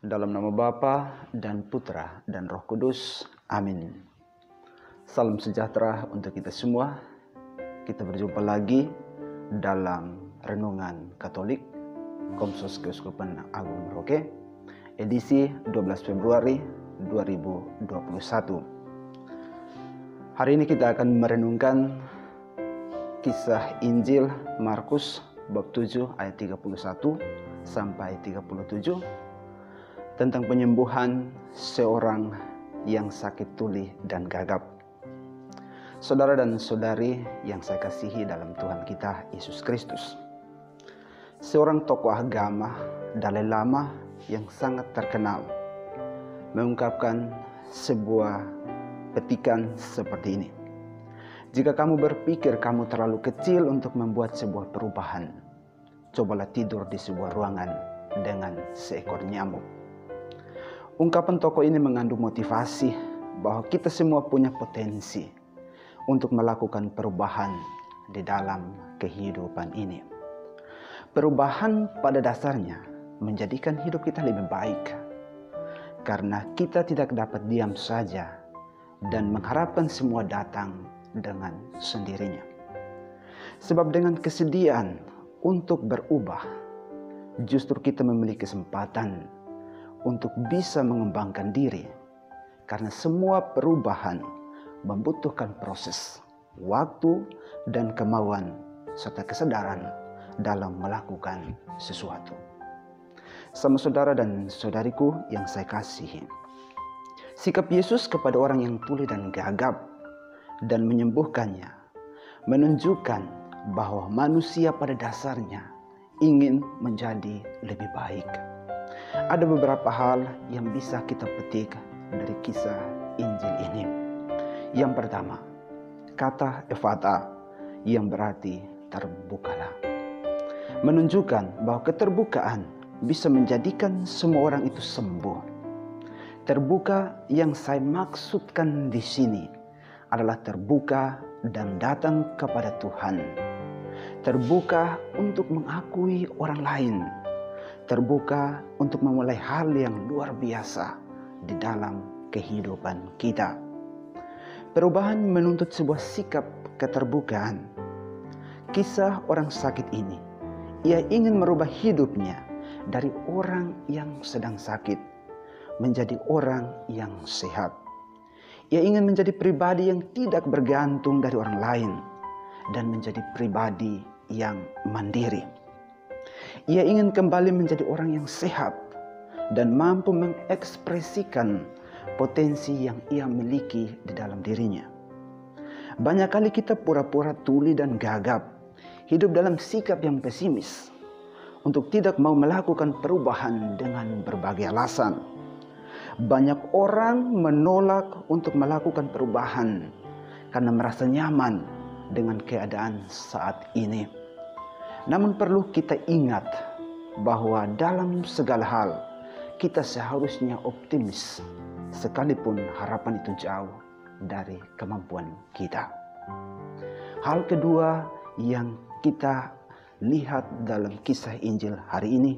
Dalam nama Bapa dan Putra dan Roh Kudus. Amin. Salam sejahtera untuk kita semua. Kita berjumpa lagi dalam Renungan Katolik Komsos Keuskupan Agung Merauke, edisi 12 Februari 2021. Hari ini kita akan merenungkan kisah Injil Markus bab 7 ayat 31 sampai 37 tentang penyembuhan seorang yang sakit tuli dan gagap. Saudara dan saudari yang saya kasihi dalam Tuhan kita Yesus Kristus, seorang tokoh agama Dalai Lama yang sangat terkenal mengungkapkan sebuah petikan seperti ini: jika kamu berpikir kamu terlalu kecil untuk membuat sebuah perubahan, cobalah tidur di sebuah ruangan dengan seekor nyamuk. Ungkapan tokoh ini mengandung motivasi bahwa kita semua punya potensi untuk melakukan perubahan di dalam kehidupan ini. Perubahan pada dasarnya menjadikan hidup kita lebih baik, karena kita tidak dapat diam saja dan mengharapkan semua datang dengan sendirinya. Sebab dengan kesediaan untuk berubah, justru kita memiliki kesempatan untuk bisa mengembangkan diri, karena semua perubahan membutuhkan proses, waktu, dan kemauan serta kesadaran dalam melakukan sesuatu. Sama saudara dan saudariku yang saya kasihi, sikap Yesus kepada orang yang tuli dan gagap dan menyembuhkannya menunjukkan bahwa manusia pada dasarnya ingin menjadi lebih baik. Ada beberapa hal yang bisa kita petik dari kisah Injil ini. Yang pertama, kata Ephata yang berarti terbukalah, menunjukkan bahwa keterbukaan bisa menjadikan semua orang itu sembuh. Terbuka yang saya maksudkan di sini adalah terbuka dan datang kepada Tuhan. Terbuka untuk mengakui orang lain. Terbuka untuk memulai hal yang luar biasa di dalam kehidupan kita. Perubahan menuntut sebuah sikap keterbukaan. Kisah orang sakit ini, ia ingin merubah hidupnya dari orang yang sedang sakit menjadi orang yang sehat. Ia ingin menjadi pribadi yang tidak bergantung dari orang lain dan menjadi pribadi yang mandiri. Ia ingin kembali menjadi orang yang sehat dan mampu mengekspresikan potensi yang ia miliki di dalam dirinya. Banyak kali kita pura-pura tuli dan gagap, hidup dalam sikap yang pesimis, untuk tidak mau melakukan perubahan dengan berbagai alasan. Banyak orang menolak untuk melakukan perubahan karena merasa nyaman dengan keadaan saat ini. Namun perlu kita ingat bahwa dalam segala hal kita seharusnya optimis, sekalipun harapan itu jauh dari kemampuan kita. Hal kedua yang kita lihat dalam kisah Injil hari ini,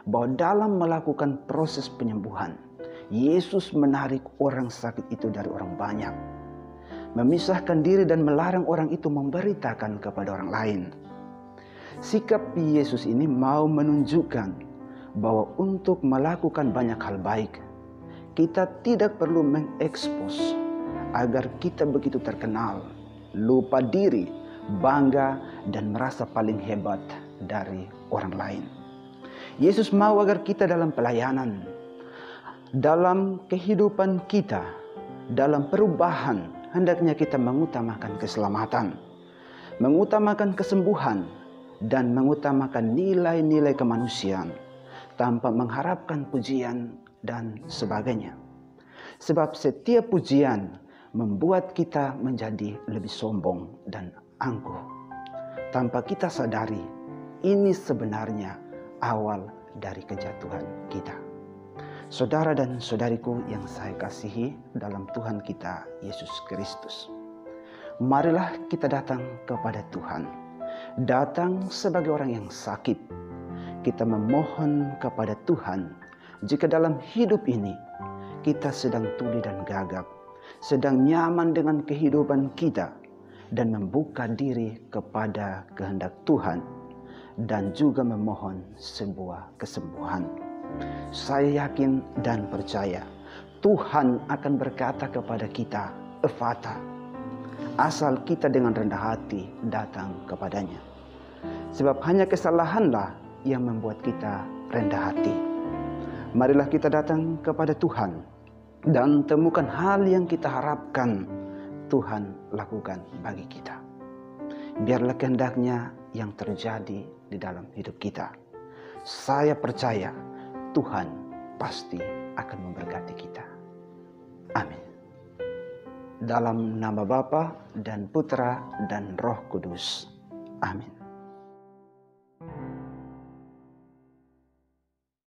bahwa dalam melakukan proses penyembuhan, Yesus menarik orang sakit itu dari orang banyak, memisahkan diri dan melarang orang itu memberitakan kepada orang lain. Sikap Yesus ini mau menunjukkan bahwa untuk melakukan banyak hal baik, kita tidak perlu mengekspos agar kita begitu terkenal, lupa diri, bangga, dan merasa paling hebat dari orang lain. Yesus mau agar kita dalam pelayanan, dalam kehidupan kita, dalam perubahan, hendaknya kita mengutamakan keselamatan, mengutamakan kesembuhan, dan mengutamakan nilai-nilai kemanusiaan tanpa mengharapkan pujian dan sebagainya. Sebab setiap pujian membuat kita menjadi lebih sombong dan angkuh, tanpa kita sadari ini sebenarnya awal dari kejatuhan kita. Saudara dan saudariku yang saya kasihi dalam Tuhan kita Yesus Kristus, marilah kita datang kepada Tuhan. Datang sebagai orang yang sakit, kita memohon kepada Tuhan jika dalam hidup ini kita sedang tuli dan gagap, sedang nyaman dengan kehidupan kita, dan membuka diri kepada kehendak Tuhan, dan juga memohon sebuah kesembuhan. Saya yakin dan percaya Tuhan akan berkata kepada kita, "Ephata," asal kita dengan rendah hati datang kepadanya. Sebab hanya kesalahanlah yang membuat kita rendah hati. Marilah kita datang kepada Tuhan dan temukan hal yang kita harapkan Tuhan lakukan bagi kita. Biarlah kehendak-Nya yang terjadi di dalam hidup kita. Saya percaya Tuhan pasti akan memberkati kita. Amin. Dalam nama Bapa dan Putra dan Roh Kudus. Amin.